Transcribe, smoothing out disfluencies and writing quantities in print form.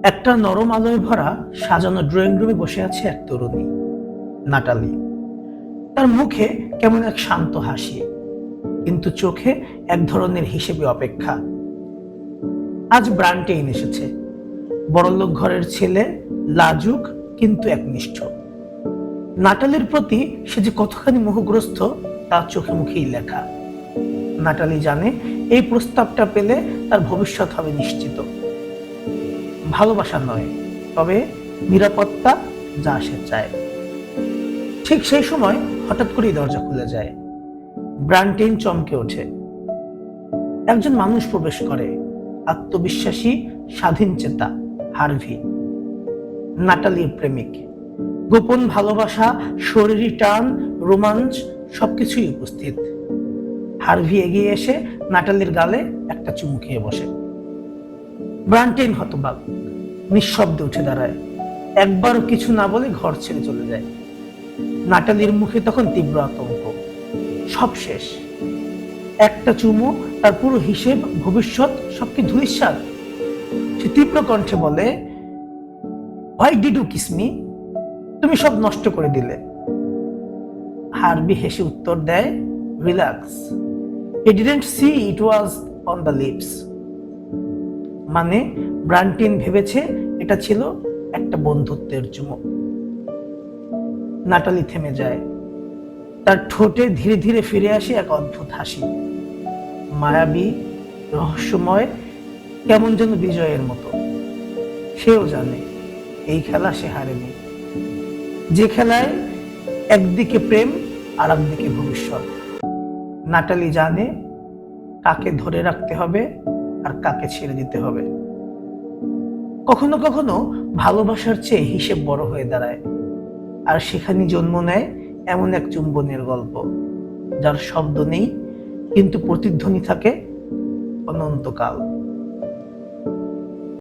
একটা নরম আলোয় ভরা সাজানো ড্রয়িং রুমে বসে আছে এক তরুণী, নাটালি। তার মুখে কেমন এক শান্ত হাসি, কিন্তু চোখে এক ধরনের হিসেবে অপেক্ষা। আজ ব্রান্টেইন এসেছে, বড়লোক ঘরের ছেলে, লাজুক কিন্তু একনিষ্ঠ। নাটালির প্রতি সে যে কতখানি মোহগ্রস্ত তার চোখে মুখেই লেখা। নাটালি জানে এই প্রস্তাবটা পেলে তার ভবিষ্যৎ হবে নিশ্চিত। ভালোবাসা নয়, তবে নিরাপত্তা, যা সে চায়। ঠিক সেই সময় হঠাৎ করেই দরজা খুলে যায়। ব্রান্টেইন চমকে ওঠে। একজন মানুষ প্রবেশ করে, আত্মবিশ্বাসী, স্বাধীন চেতা, হার্ভি। নাটালির প্রেমিক। গোপন ভালোবাসা, শরীরী টান, রোমাঞ্চ সবকিছুই উপস্থিত। হার্ভি এগিয়ে এসে নাটালির গালে একটা চুমু খেয়ে বসে। ব্রান্টেইন হতবাক, নিঃশব্দে উঠে দাঁড়ায়, একবারও কিছু না বলে ঘর ছেড়ে চলে যায়। নাটালির মুখে তখন তীব্র আতঙ্ক। সব শেষ। একটা চুমু, তার পুরো হিসেব, ভবিষ্যৎ সবকি ধূলিসাৎ। সে তীব্র কণ্ঠে বলে, why did you kiss me? তুমি সব নষ্ট করে দিলে। হার্ভি হেসে উত্তর দেয়, relax, he didn't see it was on the lips. মানে ব্রান্টেইন ভেবেছে এটা ছিল একটা বন্ধুত্বের চুমু। নাটালি থেমে যায়। তার ঠোঁটে ধীরে ধীরে ফিরে আসে এক অদ্ভুত হাসি, মায়াবী, রহস্যময়, কেমন যেন বিজয়ের মতো। সেও জানে এই খেলা সে হারেনি, যে খেলায় একদিকে প্রেম আর একদিকে ভবিষ্যৎ। নাটালি জানে কাকে ধরে রাখতে হবে আর কাকে ছেড়ে দিতে হবে। কখনো কখনো ভালোবাসার চেয়ে হিসেব বড় হয়ে দাঁড়ায়, আর সেখানে জন্ম নেয় এমন এক চুম্বনের গল্প, যার শব্দ নেই কিন্তু প্রতিধ্বনি থাকে অনন্তকাল।